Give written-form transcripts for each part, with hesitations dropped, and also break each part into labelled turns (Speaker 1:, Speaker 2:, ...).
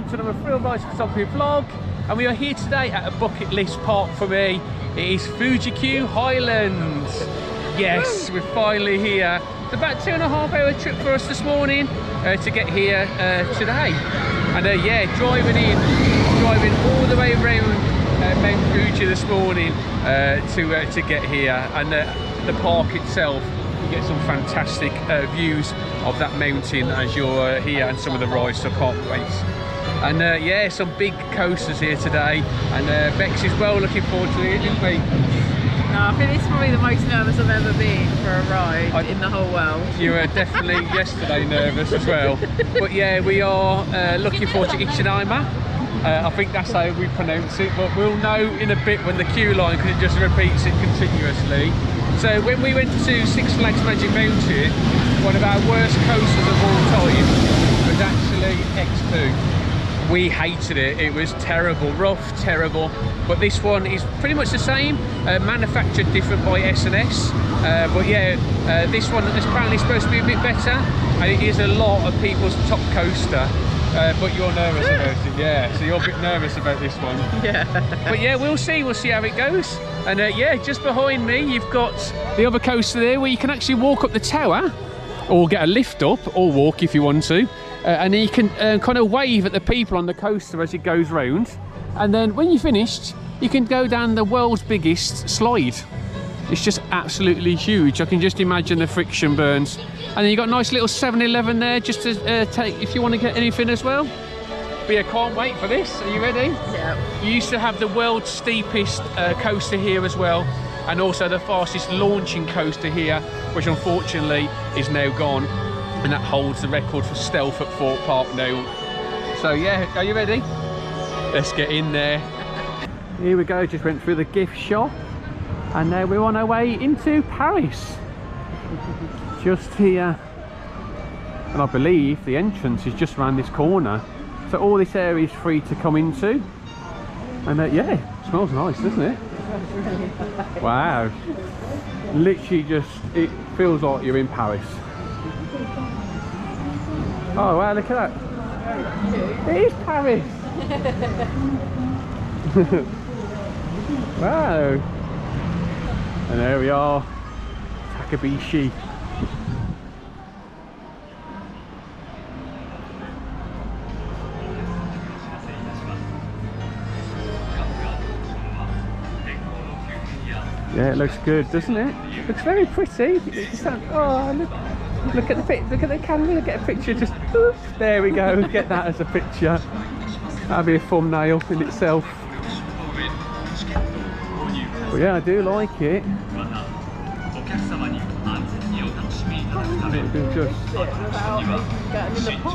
Speaker 1: welcome to another Thrillridesphotography vlog, and we are here today at a bucket list park for me. It is Fuji Q Highland. Yes, we're finally here. It's about 2.5 hour trip for us this morning to get here today. And yeah, driving all the way around Mount Fuji this morning to get here. And the park itself, you get some fantastic views of that mountain as you're here, and some of the rides, so I can't wait. And yeah, some big coasters here today, and Bex is well looking forward to it, isn't we?
Speaker 2: No, I think this is probably the most nervous I've ever been for a ride in the whole world.
Speaker 1: You were definitely yesterday nervous as well. But yeah, we are looking forward to Eejanaika. I think that's how we pronounce it, but we'll know in a bit when the queue line, because it just repeats it continuously. So when we went to Six Flags Magic Mountain, one of our worst coasters of all time was actually X2. We hated it. It was terrible, rough, terrible. But this one is pretty much the same, manufactured different by S&S. But yeah, this one is apparently supposed to be a bit better, and it is a lot of people's top coaster. But you're nervous about it, yeah. So you're a bit nervous about this one.
Speaker 2: Yeah.
Speaker 1: But yeah, we'll see how it goes. And yeah, just behind me, you've got the other coaster there where you can actually walk up the tower, or get a lift up, or walk if you want to. And then you can kind of wave at the people on the coaster as it goes round. And then when you're finished, you can go down the world's biggest slide. It's just absolutely huge. I can just imagine the friction burns. And then you've got a nice little 7-Eleven there just to take if you want to get anything as well. But yeah, can't wait for this. Are you ready?
Speaker 2: Yeah.
Speaker 1: You used to have the world's steepest coaster here as well, and also the fastest launching coaster here, which unfortunately is now gone. And that holds the record for stealth at Fort Park now. So yeah, are you ready? Let's get in there. Here we go, just went through the gift shop, and now we're on our way into Paris. Just here, and I believe the entrance is just around this corner. So all this area is free to come into. And yeah, it smells nice, doesn't it? Wow. Literally just, it feels like you're in Paris. Oh wow, look at that. It is Paris. Wow. And there we are, Takabisha. Yeah, it looks good, doesn't it? It looks very pretty. Oh, look at the camera. Get a picture. Just oops, there we go. Get that as a picture. That'll be a thumbnail in itself. But yeah, I do like it.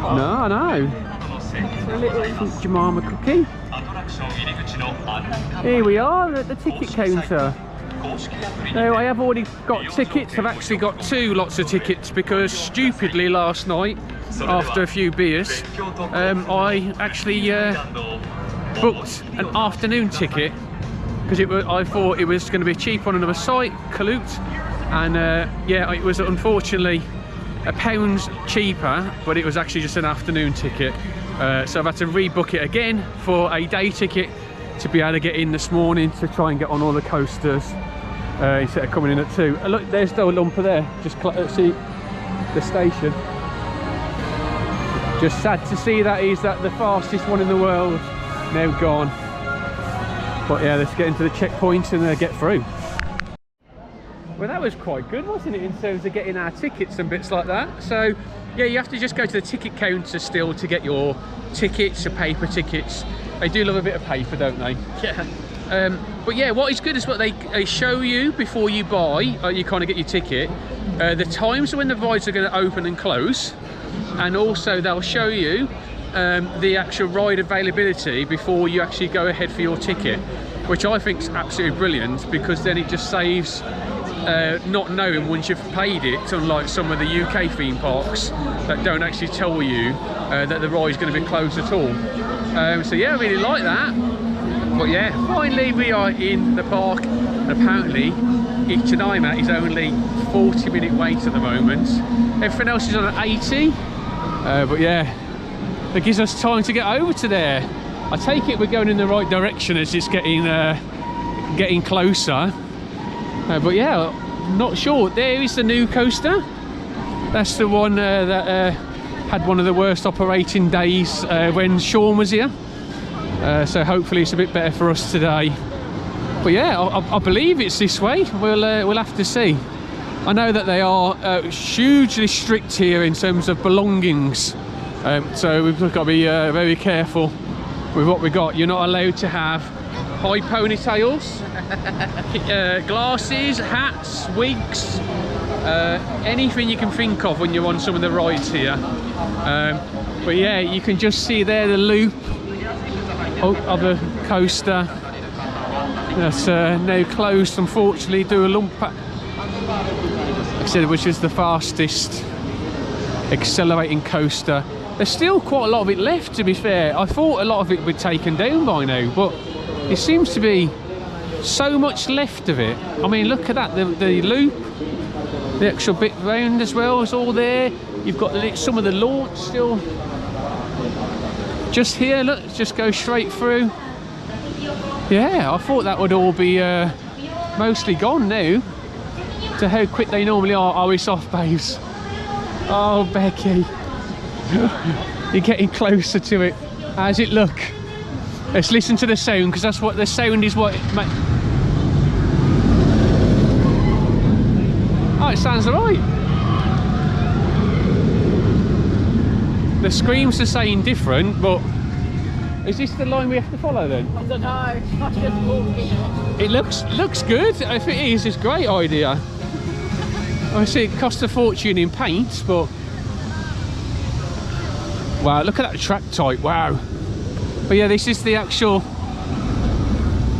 Speaker 1: No, no. Jemima cookie. Here we are at the ticket counter. Now I have already got tickets. I've actually got two lots of tickets because stupidly last night, after a few beers, I actually booked an afternoon ticket because I thought it was going to be cheap on another site, Kaloot, and yeah, it was unfortunately £1 cheaper, but it was actually just an afternoon ticket. So I've had to rebook it again for a day ticket to be able to get in this morning to try and get on all the coasters instead of coming in at 2. Look, there's the lumper there. Just see the station. Just sad to see that the fastest one in the world now gone. But yeah, let's get into the checkpoint and get through. Well, that was quite good, wasn't it, in terms of getting our tickets and bits like that. So yeah, you have to just go to the ticket counter still to get your tickets, your paper tickets. They do love a bit of paper, don't they?
Speaker 2: Yeah.
Speaker 1: But yeah, what is good is what they show you before you buy, you kind of get your ticket, the times when the rides are going to open and close, and also they'll show you the actual ride availability before you actually go ahead for your ticket, which I think is absolutely brilliant, because then it just saves not knowing once you've paid it, unlike some of the UK theme parks that don't actually tell you that the ride is going to be closed at all. So yeah, I really like that. But yeah, finally we are in the park, and apparently Eejanaika is only 40-minute wait at the moment. Everything else is on an 80, but yeah, that gives us time to get over to there. I take it we're going in the right direction as it's getting closer. But yeah, not sure. There is the new coaster. That's the one that had one of the worst operating days when Sean was here. So hopefully it's a bit better for us today. But yeah, I believe it's this way. We'll have to see. I know that they are hugely strict here in terms of belongings, so we've got to be very careful with what we got. You're not allowed to have high ponytails, glasses, hats, wigs, anything you can think of when you're on some of the rides here. But yeah, you can just see there the loop of a coaster that's now closed, unfortunately, do a lump, like I said, which is the fastest accelerating coaster. There's still quite a lot of it left, to be fair. I thought a lot of it would be taken down by now, but it seems to be so much left of it. I mean, look at that, the loop, the actual bit round as well is all there. You've got some of the launch still just here. Look, just go straight through. Yeah, I thought that would all be mostly gone now, to how quick they normally are. Oh, it's off, babes. Oh, Becky. You're getting closer to it. How's it look? Let's listen to the sound, because that's what the sound is. What it oh, it sounds alright. The screams are saying different, but is this the line we have to follow then?
Speaker 2: I don't know, I'm just walking.
Speaker 1: It looks good. If it is, it's a great idea. Obviously it costs a fortune in paint, but wow, look at that track type, wow. But yeah, this is the actual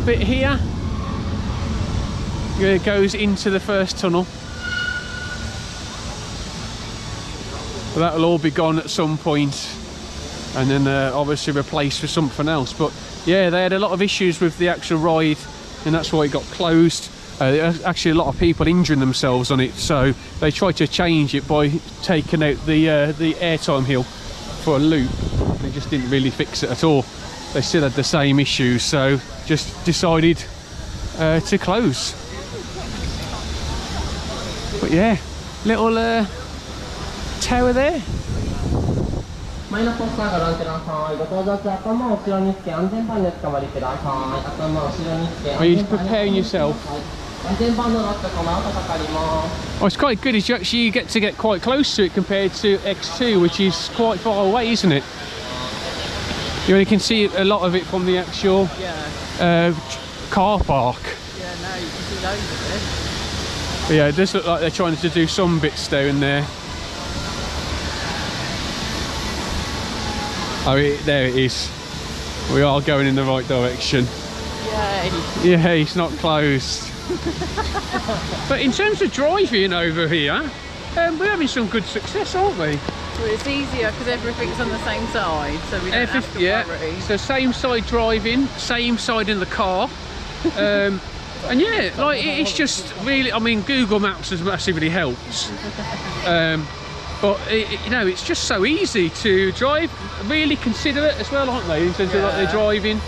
Speaker 1: bit here. It goes into the first tunnel. But that'll all be gone at some point, and then obviously replaced with something else. But yeah, they had a lot of issues with the actual ride, and that's why it got closed. There's actually a lot of people injuring themselves on it, so they tried to change it by taking out the airtime hill for a loop. They just didn't really fix it at all. They still had the same issues, so just decided to close. But yeah, little tower there. Are you preparing yourself? Oh, it's quite good. You actually get to get quite close to it compared to X2, which is quite far away, isn't it? You only can see a lot of it from the actual car park.
Speaker 2: Yeah, no, you can see loads of it.
Speaker 1: But yeah, it does look like they're trying to do some bits down there. Oh, there it is. We are going in the right direction.
Speaker 2: Yay!
Speaker 1: Yeah, it's not closed. But in terms of driving over here, we're having some good success, aren't we?
Speaker 2: Well, it's easier because everything's on the same side, so we don't have to worry.
Speaker 1: So same side driving, same side in the car. And yeah, like it's just really, I mean, Google Maps has massively helped. But you know, it's just so easy to drive. Really considerate as well, aren't they? In terms of like their driving,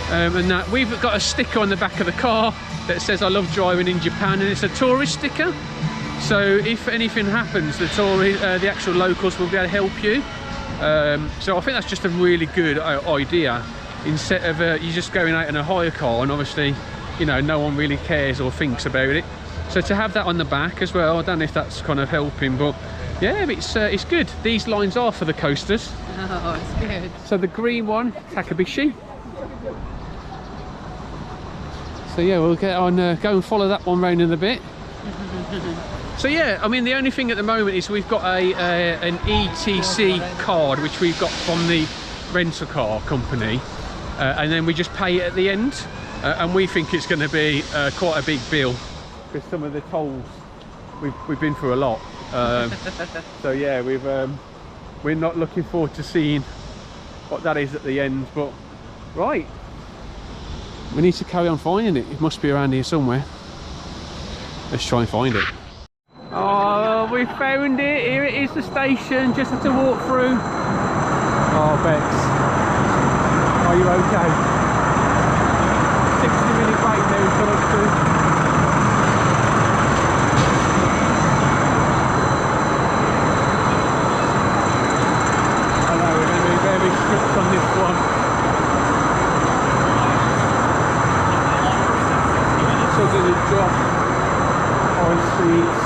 Speaker 1: and that we've got a sticker on the back of the car that says "I love driving in Japan," and it's a tourist sticker. So if anything happens, the actual locals will be able to help you. So I think that's just a really good idea. Instead of you just going out in a hire car, and obviously, you know, no one really cares or thinks about it. So to have that on the back as well, I don't know if that's kind of helping, but yeah, it's good. These lines are for the coasters.
Speaker 2: Oh, it's good.
Speaker 1: So the green one, Takabisha. So yeah, we'll get on, go and follow that one round in a bit. So yeah, I mean, the only thing at the moment is we've got an ETC card, which we've got from the rental car company, and then we just pay it at the end, and we think it's going to be quite a big bill, because some of the tolls, we've been through a lot. So yeah, we're not looking forward to seeing what that is at the end, but right, we need to carry on finding it. It must be around here somewhere. Let's try and find it. Oh, we found it. Here it is, the station. Just have to walk through. Oh, Bex. Are you okay? 60-minute wait there we've got up to. I know, we're going to be very strict on this one. So going to drop high speeds.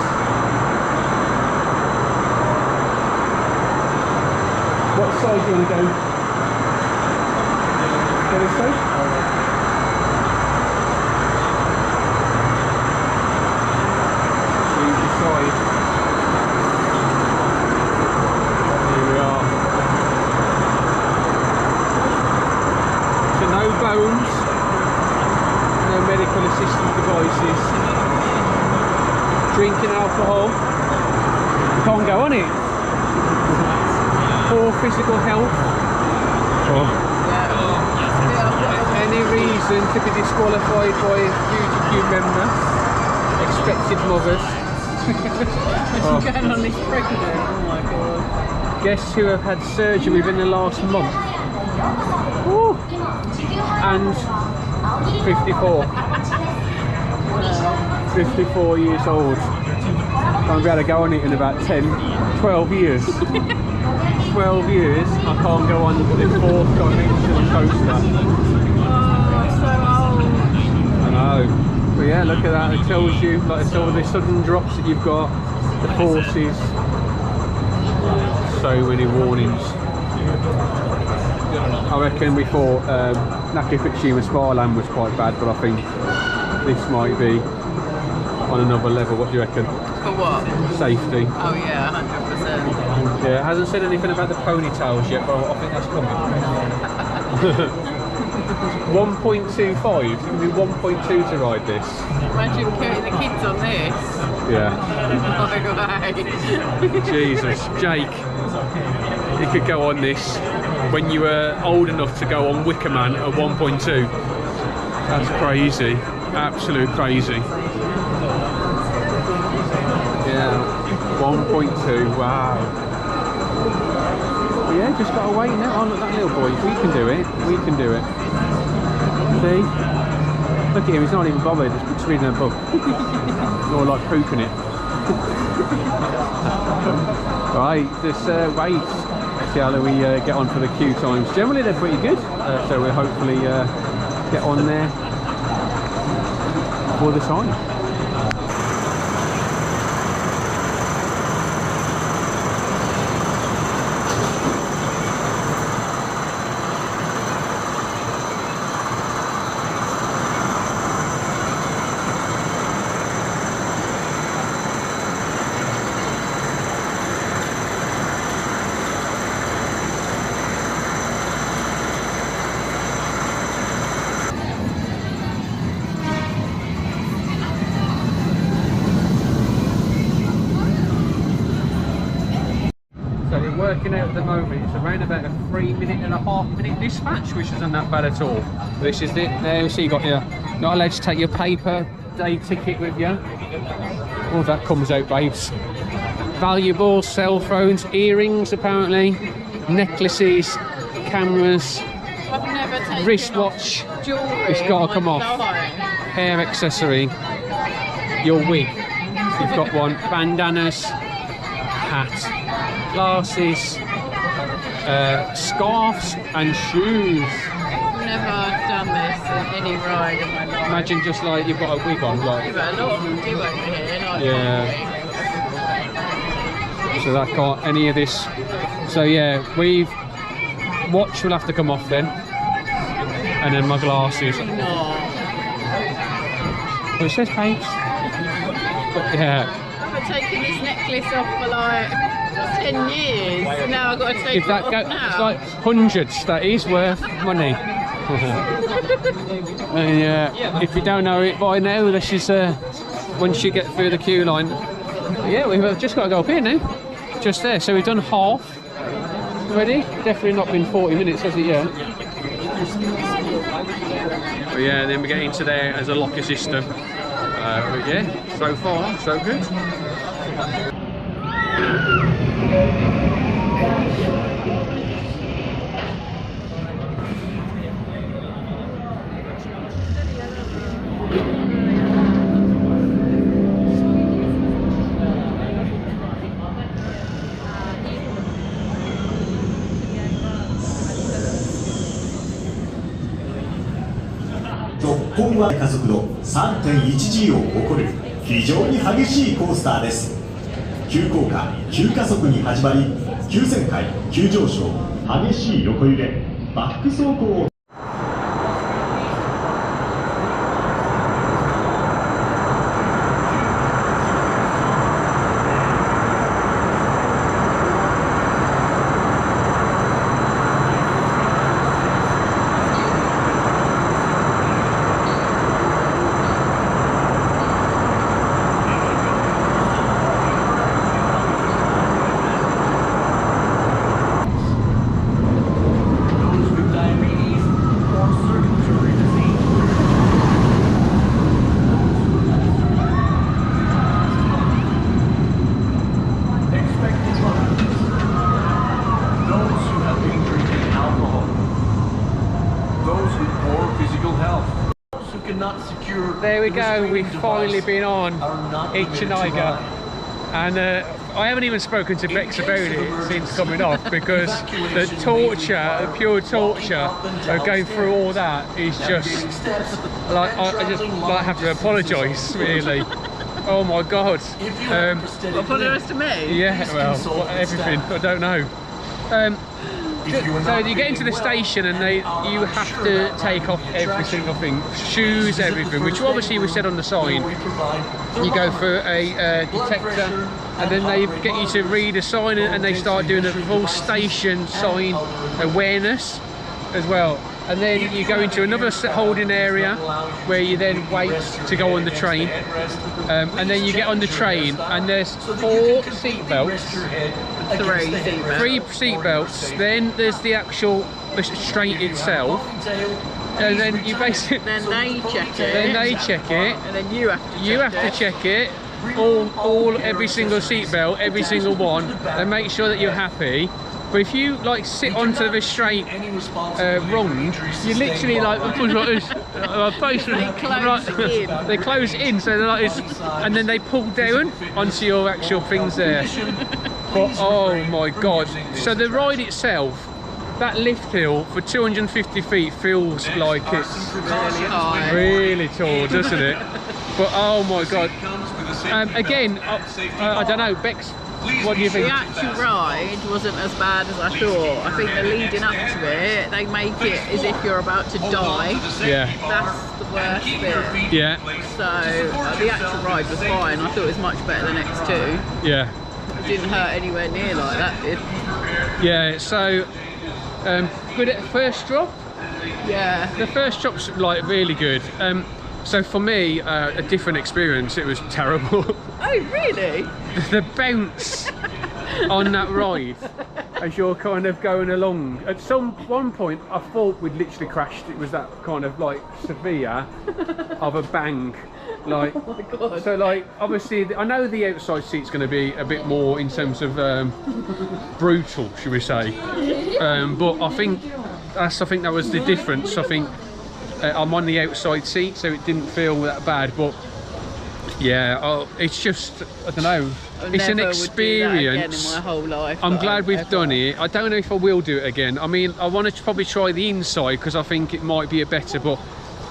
Speaker 1: What side do you want to go? Go this side? Choose your side. Here we are. So no bones, no medical assistant devices. Drinking alcohol. You can't go on it. Poor physical health. Any reason to be disqualified by a Fuji Q member? Expected mothers.
Speaker 2: Going on this pregnant. Oh my god.
Speaker 1: Guests who have had surgery within the last month. Woo. And 54. 54 years old. I'll be able to go on it in about 10, 12 years. 12 years, I can't go on the 4th dimension coaster.
Speaker 2: Oh, so old.
Speaker 1: I know. But yeah, look at that. It tells you, like, it's all the sudden drops that you've got, the forces. So many warnings. I reckon we thought Nakafujima Sparland was quite bad, but I think this might be on another level. What do you reckon?
Speaker 2: For what?
Speaker 1: Safety.
Speaker 2: Oh yeah, 100%.
Speaker 1: Yeah, it hasn't said anything about the ponytails yet, but I think that's coming. 1.25, you can do 1.2 to ride this.
Speaker 2: Imagine putting the kids on this.
Speaker 1: Yeah.
Speaker 2: No way.
Speaker 1: Jesus, Jake, you could go on this when you were old enough to go on Wicker Man at 1.2. That's crazy, absolute crazy. Yeah, 1.2, wow. But yeah, just gotta wait now. Oh, look, that little boy, we can do it, we can do it. See? Look at him, he's not even bothered, just reading a book. Or like pooping it. Right, just wait. See how we get on for the queue times. Generally they're pretty good, so we'll hopefully get on there for the time. Working out at the moment, it's around about a 3.5-minute dispatch, which isn't that bad at all. This is it there, so you got your, not allowed to take your paper day ticket with you. All that comes out, babes. Valuables, cell phones, earrings apparently, necklaces, cameras,
Speaker 2: I've never taken
Speaker 1: wristwatch,
Speaker 2: jewellery.
Speaker 1: it's got to come off. Hair accessory, your wig, you've got one, bandanas, hat, glasses, scarves and shoes.
Speaker 2: I've never done this in any ride in my life.
Speaker 1: Imagine just like you've got a wig on, like.
Speaker 2: Yeah, but a lot of them do over here, like
Speaker 1: Yeah. So that can't any of this. So yeah, watch will have to come off then, and then my glasses.
Speaker 2: No.
Speaker 1: Well, it says babes. But yeah.
Speaker 2: I've taken this necklace off for like 10 years, and now I've got to take
Speaker 1: If that
Speaker 2: it off
Speaker 1: go,
Speaker 2: now.
Speaker 1: it's like hundreds. That is worth money. And if you don't know it by now, this is once you get through the queue line. Yeah, we've just got to go up here now. Just there. So we've done half already. Definitely not been 40 minutes, has it? Yeah. But yeah, then we get into there as a locker system. But yeah, so far so good.
Speaker 3: 本は加速度 3.1G を誇る非常に激しいコースターです。急降下、急加速に始まり、急旋回、急上昇、激しい横揺れ、バック走行を
Speaker 1: There we go, we've finally been on Eejanaika, and I haven't even spoken to Bex about it since coming off, because the torture, the pure torture of going through all that is just like, I just like have to apologise really. Oh my god.
Speaker 2: Apologise to me?
Speaker 1: Yeah, well, everything, I don't know. So you get into the station and you have to take off every single thing, shoes, everything, which obviously was said on the sign. You go through a detector, and then they get you to read a sign, and they start doing a full station sign awareness as well. And then you go into another holding area where you then wait to go on the train, and then you get on the train and there's 4 seat belts. 3 seat belts. Then there's the actual restraint itself, and then you basically
Speaker 2: then they check it.
Speaker 1: Then they check it,
Speaker 2: and then you have to check
Speaker 1: it. Every single seat belt, every single one, and make sure that you're happy. But if you like sit onto the restraint wrong, you literally like this. They close in, so they're like this, and then they pull down onto your actual things there. But oh my god! So the ride itself, that lift hill for 250 feet feels like it's
Speaker 2: really high,
Speaker 1: really tall, doesn't it? But oh my god! Again, I don't know, Bex. What do you think?
Speaker 2: The actual ride wasn't as bad as I thought. I think the leading up to it, they make it as if you're about to die.
Speaker 1: Yeah.
Speaker 2: That's the worst bit.
Speaker 1: Yeah.
Speaker 2: So the actual ride was fine. I thought it was much better than X2.
Speaker 1: Yeah.
Speaker 2: It didn't hurt anywhere near like that did.
Speaker 1: Yeah, so good at first drop?
Speaker 2: Yeah.
Speaker 1: The first drop's like really good. So for me, a different experience. It was terrible.
Speaker 2: Oh really?
Speaker 1: The bounce on that ride as you're kind of going along. At one point I thought we'd literally crashed. It was that kind of like severe of a bang. Like,
Speaker 2: oh my god. So
Speaker 1: like obviously I know the outside seat's going to be a bit more in terms of brutal, should we say. But I think that was the difference. I think I'm on the outside seat, so it didn't feel that bad. But yeah, it's just, I don't know, it's an experience.
Speaker 2: In my whole life,
Speaker 1: I'm glad we've done it. I don't know if I will do it again. I mean, I want to probably try the inside because I think it might be a better, but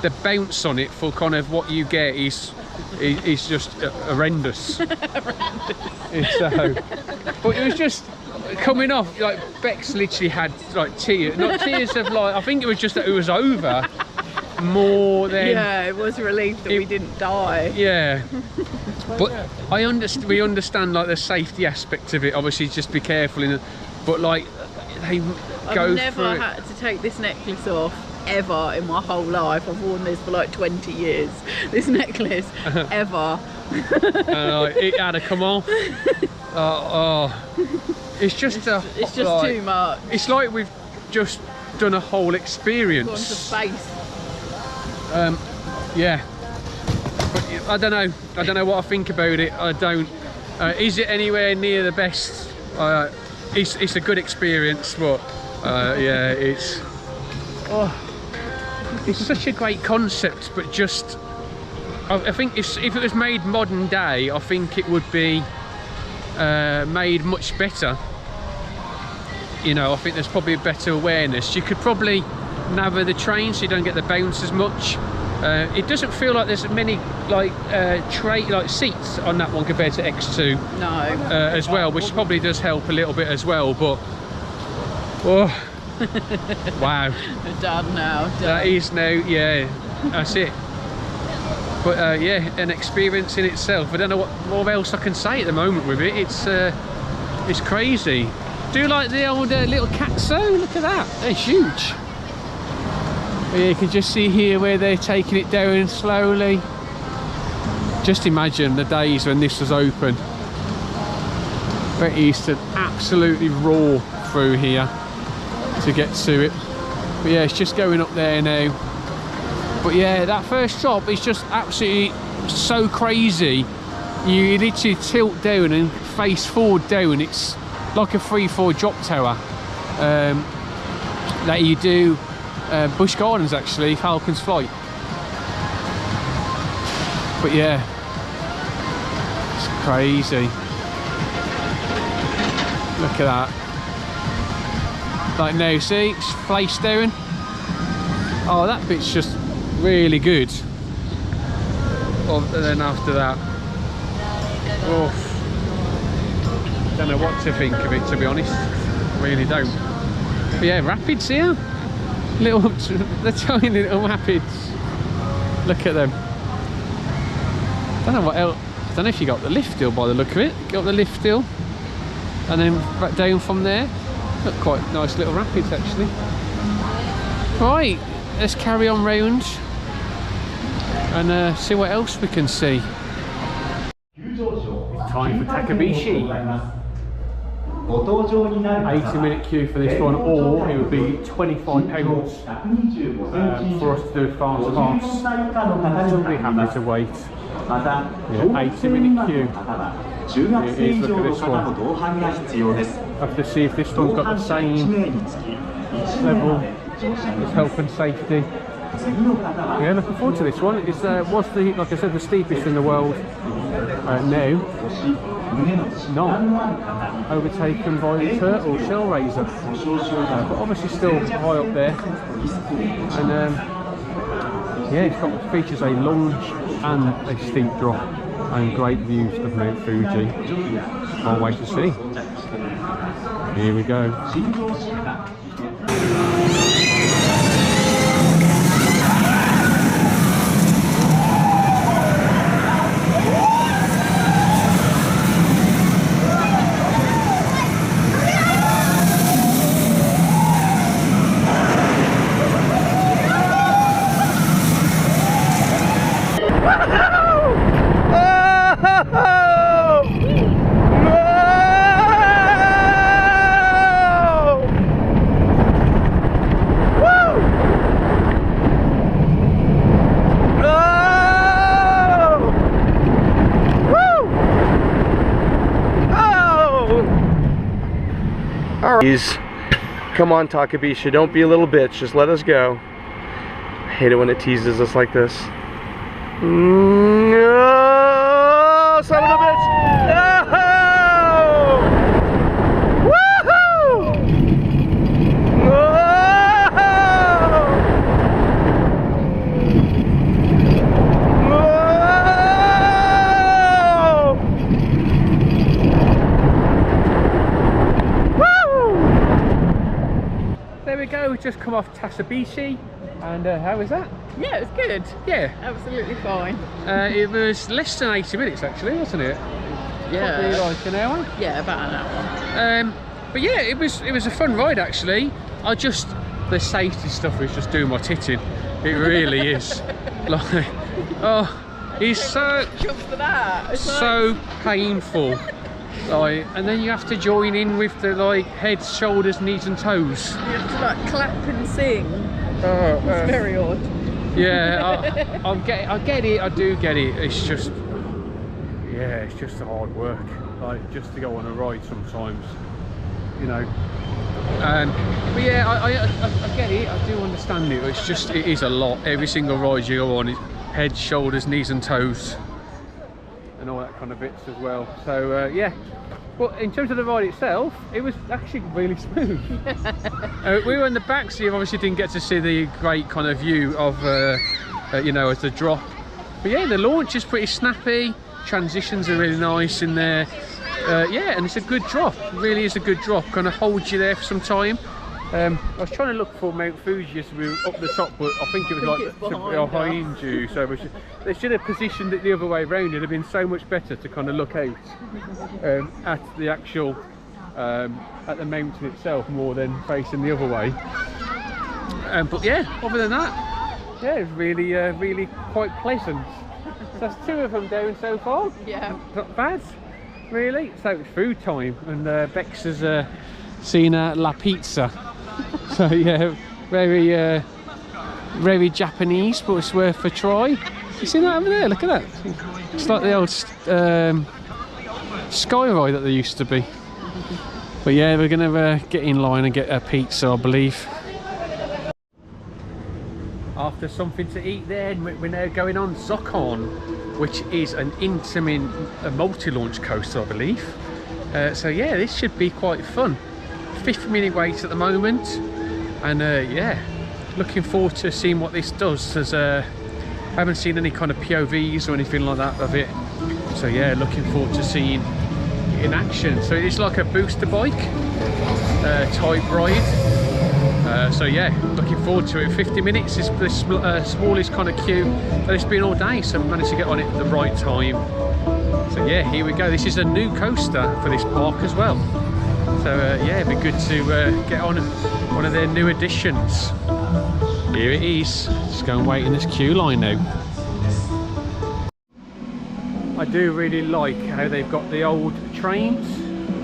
Speaker 1: the bounce on it for kind of what you get is just horrendous. But it was just coming off, like Bex literally had like tears, not tears of like, I think it was just that it was over more than,
Speaker 2: yeah, it was a relief that we didn't die.
Speaker 1: Yeah. But we understand like the safety aspect of it, obviously just be careful but like they go
Speaker 2: I've never had to take this necklace off ever in my whole life. I've worn this for like 20 years, this necklace, ever.
Speaker 1: It had to come off. It's just
Speaker 2: it's just like, too much.
Speaker 1: It's like we've just done a whole experience.
Speaker 2: Gone to space.
Speaker 1: Yeah, but I don't know what I think about it. I don't. Is it anywhere near the best? It's a good experience, but yeah, it's such a great concept. But just, I think if it was made modern day, I think it would be made much better. You know, I think there's probably a better awareness. You could probably navi the train so you don't get the bounce as much. It doesn't feel like there's many like seats on that one compared to X2.
Speaker 2: No.
Speaker 1: As well, which probably does help a little bit as well. But oh, wow.
Speaker 2: Done now. Done.
Speaker 1: That is now, yeah, that's it. But yeah, an experience in itself. I don't know what else I can say at the moment with it. It's crazy. Do you like the old little Katsu? Look at that, they're huge. Yeah, you can just see here where they're taking it down slowly. Just imagine the days when this was open. But it used to absolutely roar through here to get to it. But yeah, it's just going up there now. But yeah, that first drop is just absolutely so crazy. You literally tilt down and face forward down. It's like a 3/4 drop tower that you do Busch Gardens, actually, Falcon's Flight. But yeah, it's crazy. Look at that. Like now, see, it's placed down. Oh, that bit's just really good. And then after that, oh, don't know what to think of it, to be honest. Really don't. But yeah, rapids here. The tiny little rapids. Look at them. Don't know what else. I don't know if you got the lift hill by the look of it. Got the lift hill, and then back down from there. Look, quite nice little rapids actually. Right, let's carry on round and see what else we can see. It's time for Takabisha. 80-minute queue for this one, or it would be £25 for us to do a fast pass. I'll be happy to wait. Yeah, 80-minute queue. It is. Look at this one. I have to see if this one's got the same level as health and safety. Yeah, looking forward to this one. It was like I said, the steepest in the world. Now, not overtaken by the Turtle Shell Razor, but obviously still high up there. And yeah, it's got features a lunge and a steep drop, and great views of Mount Fuji. Can't wait to see. Here we go. Come on, Takabisha, don't be a little bitch, just let us go. I hate it when it teases us like this. No, son of a bitch! No! Woohoo! There we go, we've just come off Takabisha, and how was that?
Speaker 2: Yeah, it was good.
Speaker 1: Yeah.
Speaker 2: Absolutely fine.
Speaker 1: It was less than 80 minutes actually, wasn't it?
Speaker 2: Yeah.
Speaker 1: Probably like an hour?
Speaker 2: Yeah, about an hour.
Speaker 1: But yeah, it was a fun ride actually. The safety stuff is just doing my titting. It really is. Like, oh, it's so painful. Like, and then you have to join in with the like head, shoulders, knees and toes.
Speaker 2: You have to like clap and sing. It's very odd.
Speaker 1: Yeah, I get it, I do get it. It's just, yeah, it's just hard work. Like, just to go on a ride sometimes, you know. But yeah, I get it, I do understand it. It's just, it is a lot. Every single ride you go on is head, shoulders, knees and toes, and all that kind of bits as well. So yeah, but in terms of the ride itself, it was actually really smooth. We were in the back, so you obviously didn't get to see the great kind of view of you know, as the drop. But yeah, the launch is pretty snappy. Transitions are really nice in there. Yeah, and it's a good drop. It really is a good drop. Kind of holds you there for some time. I was trying to look for Mount Fuji as we were up the top, but I think it was like behind you. So they should have positioned it the other way around. It'd have been so much better to kind of look out at the actual at the mountain itself more than facing the other way. But yeah, other than that, yeah, it's really really quite pleasant. So that's 2 of them down so far.
Speaker 2: Yeah,
Speaker 1: not bad, really. So it's food time, and Bex has seen La Pizza. So yeah, very very Japanese, but it's worth a try. You see that over there? Look at that. It's like the old sky ride that there used to be. But yeah, we're gonna get in line and get a pizza, I believe. After something to eat then, we're now going on Zokkon, which is an Intamin multi-launch coaster, I believe. So yeah, this should be quite fun. 50-minute wait at the moment, and yeah, looking forward to seeing what this does, as I haven't seen any kind of POVs or anything like that of it. So yeah, looking forward to seeing it in action. So it's like a booster bike type ride. So yeah, looking forward to it. 50 minutes is the smallest kind of queue that it's been all day, so I managed to get on it at the right time. So yeah, here we go. This is a new coaster for this park as well. So yeah, it'd be good to get on one of their new additions. Here it is. Just go and wait in this queue line now. I do really like how they've got the old trains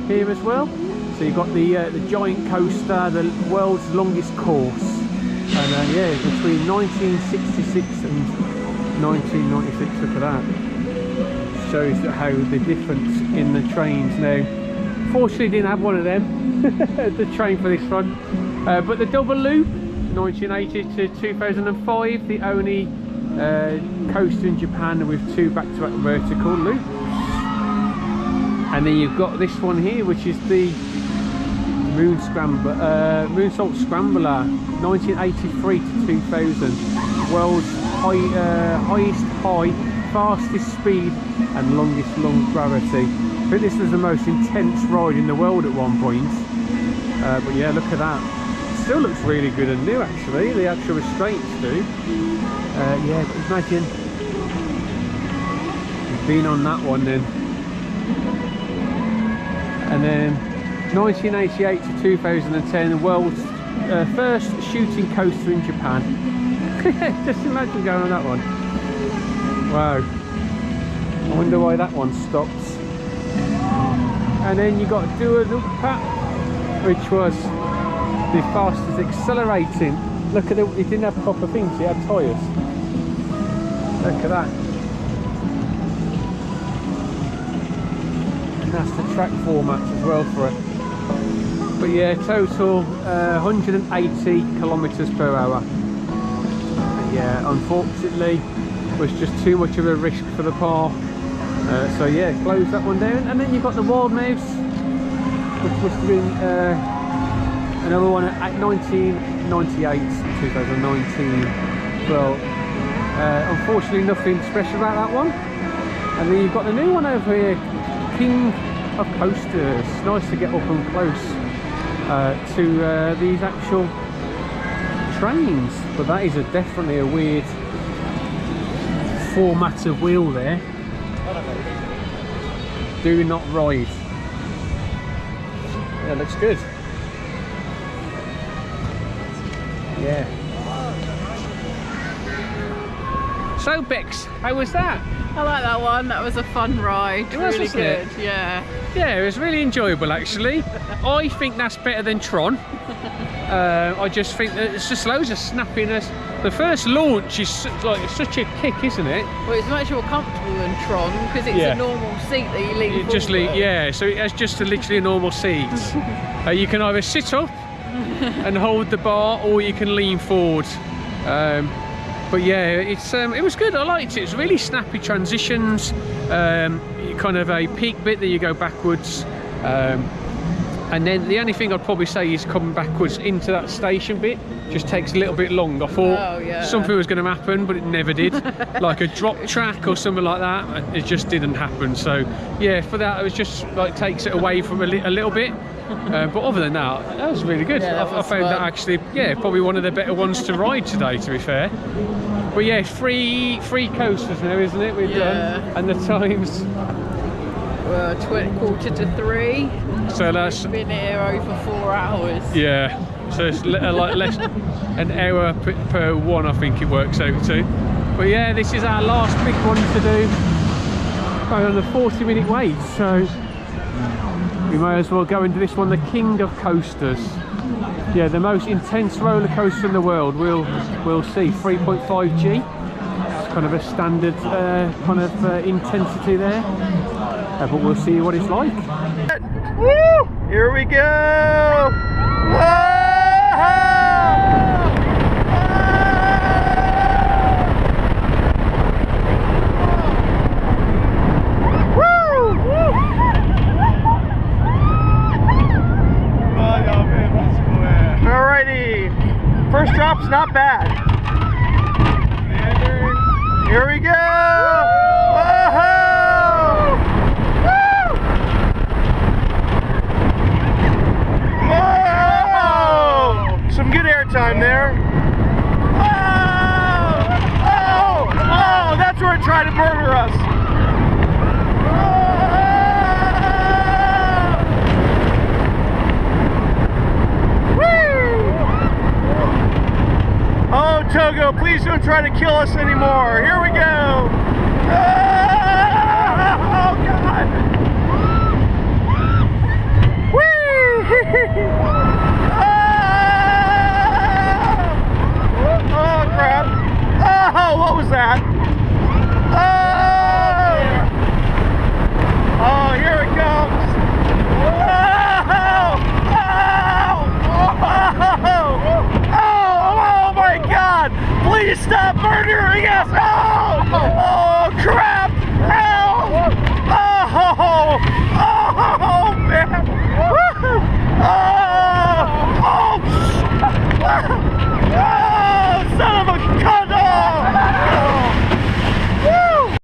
Speaker 1: here as well. So you've got the giant coaster, the world's longest course, and yeah, between 1966 and 1996. Look at that. Shows how the difference in the trains now. Fortunately, didn't have one of them, the train for this one, but the double loop, 1980 to 2005, the only coaster in Japan with 2 back-to-back vertical loops. And then you've got this one here, which is the Moonsault Scrambler, 1983 to 2000, world's highest high, fastest speed and longest long gravity. I think this was the most intense ride in the world at one point. But yeah, look at that. It still looks really good and new actually, the actual restraints do. Yeah, but imagine being on that one then. And then 1988 to 2010, the world's first shooting coaster in Japan. Just imagine going on that one. Wow. I wonder why that one stopped. And then you got Dua Lipa, which was the fastest accelerating. Look at it, it didn't have proper things, it had tyres. Look at that. And that's the track format as well for it. But yeah, total 180 kilometers per hour. But yeah, unfortunately, was just too much of a risk for the park. So yeah, close that one down. And then you've got the Wild Mouse, which must have been another one at 1998 2019. Well, unfortunately nothing special about that one. And then you've got the new one over here, King of Coasters. Nice to get up and close to these actual trains. But that is definitely a weird format of wheel there. Do not ride. Yeah, looks good. Yeah. So Bex, how was that?
Speaker 2: I like that one. That was a fun ride.
Speaker 1: It was,
Speaker 2: really
Speaker 1: wasn't
Speaker 2: good.
Speaker 1: It?
Speaker 2: Yeah.
Speaker 1: Yeah, it was really enjoyable actually. I think that's better than Tron. I just think that it's just loads of snappiness. The first launch is like such a kick, isn't it?
Speaker 2: Well, it's much more comfortable than Tron because it's a normal seat that you lean forward.
Speaker 1: Just yeah, so it has just literally a normal seat. You can either sit up and hold the bar, or you can lean forward. But yeah, it was good. I liked it. It's really snappy transitions. Kind of a peak bit that you go backwards. And then the only thing I'd probably say is coming backwards into that station bit just takes a little bit long. I thought something was going to happen, but it never did. Like a drop track or something like that, it just didn't happen. So yeah, for that it was just like takes it away from a little bit. But other than that, that was really good.
Speaker 2: Yeah,
Speaker 1: I found that actually, yeah, probably one of the better ones to ride today, to be fair. But yeah, three coasters now, isn't it? We've done, and the times.
Speaker 2: Well, 2:45.
Speaker 1: So that's
Speaker 2: been here over 4 hours.
Speaker 1: Yeah, so it's like less an hour per one, I think it works out to. But yeah, this is our last big one to do. We're on a 40-minute wait, so we may as well go into this one, the king of coasters. Yeah, the most intense roller coaster in the world. We'll see 3.5G. It's kind of a standard kind of intensity there. But we'll see what it's like.
Speaker 4: Woo! Here we go! Whoa! Alrighty, first drop's not bad. Here we go! Some good airtime there. Oh, that's where it tried to murder us. Oh, Togo, please don't try to kill us anymore. Here we go. Oh, God. Whee! Oh, crap. Oh, what was that? Oh, here it comes. Oh, my God. Please stop murdering us. Oh, crap. Oh, man. Oh, son of a gun! Woo!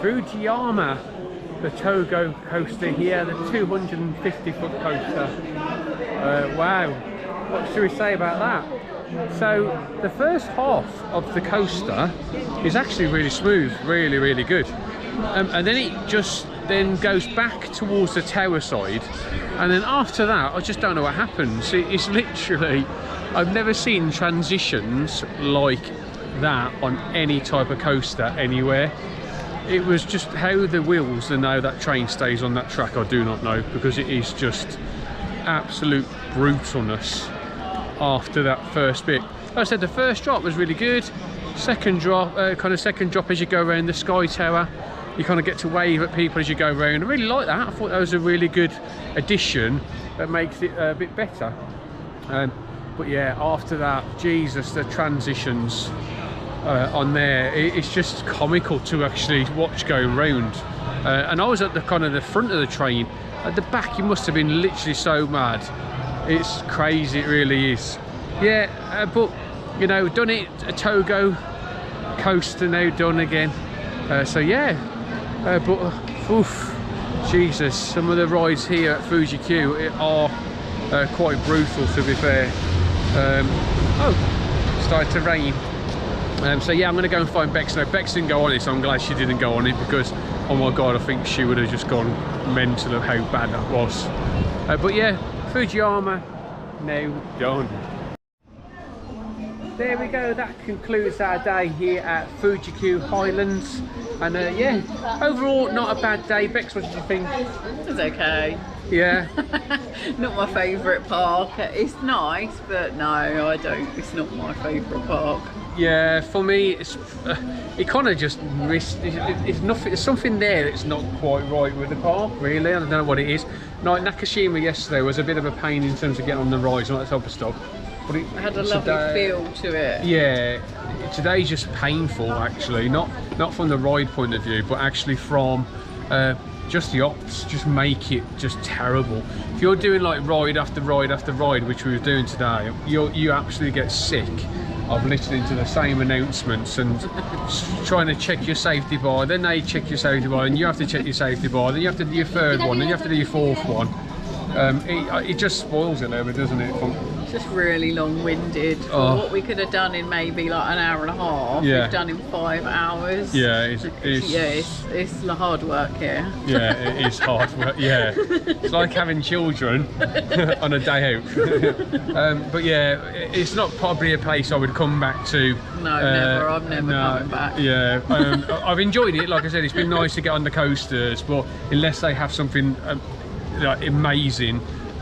Speaker 1: Fujiyama, the Togo coaster here, the 250-foot coaster. Wow, what should we say about that? So the first half of the coaster is actually really smooth, really good, and then it just goes back towards the tower side, and then after that I just don't know what happens. It's literally, I've never seen transitions like that on any type of coaster anywhere. It was just how the wheels and how that train stays on that track, I do not know, because it is just absolute brutalness after that first bit. Like I said, the first drop was really good. Second drop, second drop as you go around the Sky Tower, you kind of get to wave at people as you go around. I really like that. I thought that was a really good addition that makes it a bit better. The But yeah, after that, Jesus, the transitions on there, it's just comical to actually watch going round. And I was at the kind of the front of the train. At the back, you must have been literally so mad. It's crazy, it really is. Yeah, but you know, done it. A Togo coaster now done again. So yeah, but oof, Jesus, some of the rides here at Fuji Q are quite brutal, to be fair. Oh, started to rain. So yeah, I'm going to go and find Bex now. Bex didn't go on it, so I'm glad she didn't go on it, because oh my god, I think she would have just gone mental of how bad that was. But yeah, Fujiyama now done. There we go, that concludes our day here at Fuji Q Highlands. And yeah, overall not a bad day. Bex, what did you think?
Speaker 2: It was okay.
Speaker 1: Yeah.
Speaker 2: Not my favourite park. It's nice, but no, I don't. It's not my favourite park.
Speaker 1: Yeah, for me, it's it kind of just it's nothing. There's something there that's not quite right with the park, really. I don't know what it is. Like Nakashima yesterday was a bit of a pain in terms of getting on the rides and all that type of stuff. But it
Speaker 2: had a lovely feel to it.
Speaker 1: Yeah, today's just painful actually. Not from the ride point of view, but actually from just the ops. Just make it just terrible. If you're doing like ride after ride after ride, which we were doing today, you absolutely get sick of listening to the same announcements and trying to check your safety bar. Then they check your safety bar, and you have to check your safety bar. Then you have to do your third one. Then you have to do your fourth one. It just spoils it a little bit, doesn't it?
Speaker 2: It's just really long-winded. For what we could have done in maybe like an hour and a half,
Speaker 1: yeah,
Speaker 2: we've done in 5 hours.
Speaker 1: Yeah,
Speaker 2: it's hard work here.
Speaker 1: Yeah, it is hard work. Yeah, it's like having children on a day out. But yeah, it's not probably a place I would come back to.
Speaker 2: No, never. I'm never coming back.
Speaker 1: Yeah, I've enjoyed it. Like I said, it's been nice to get on the coasters, but unless they have something like amazing,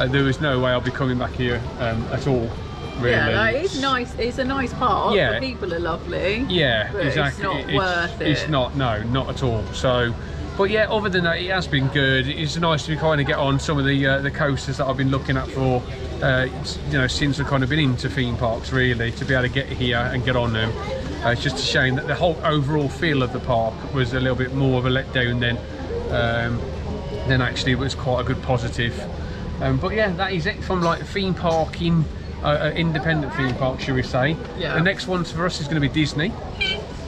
Speaker 1: there is no way I'll be coming back here at all. Really.
Speaker 2: Yeah, no, it's nice. It's a nice park.
Speaker 1: Yeah,
Speaker 2: the people are lovely.
Speaker 1: Yeah,
Speaker 2: but
Speaker 1: exactly.
Speaker 2: It's not worth it.
Speaker 1: It's not. No, not at all. So, but yeah, other than that, it has been good. It's nice to kind of get on some of the coasters that I've been looking at for, you know, since I've kind of been into theme parks. Really, to be able to get here and get on them. It's just a shame that the whole overall feel of the park was a little bit more of a letdown then actually it was quite a good positive. But yeah, that is it from like theme parking, independent theme park, should we say.
Speaker 2: Yeah.
Speaker 1: The next one for us is going to be Disney.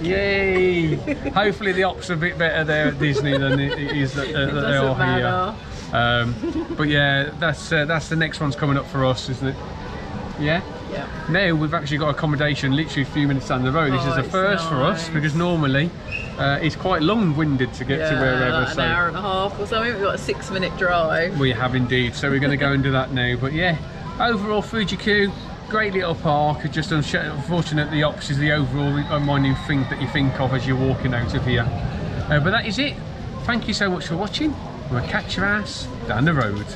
Speaker 1: Yay! Hopefully the ops are a bit better there at Disney than it is that they are here. But yeah, that's the next one's coming up for us, isn't it? Yeah?
Speaker 2: Yeah.
Speaker 1: Now we've actually got accommodation literally a few minutes down the road. This is a first for us, because normally it's quite long-winded to get to wherever.
Speaker 2: Like an hour and a half or something. We've got a 6-minute drive.
Speaker 1: We have indeed, so we're going to go and do that now. But yeah, overall Fuji Q, great little park. Just unfortunate the ops is the overall reminding thing that you think of as you're walking out of here. But that is it. Thank you so much for watching. We'll catch your ass down the road.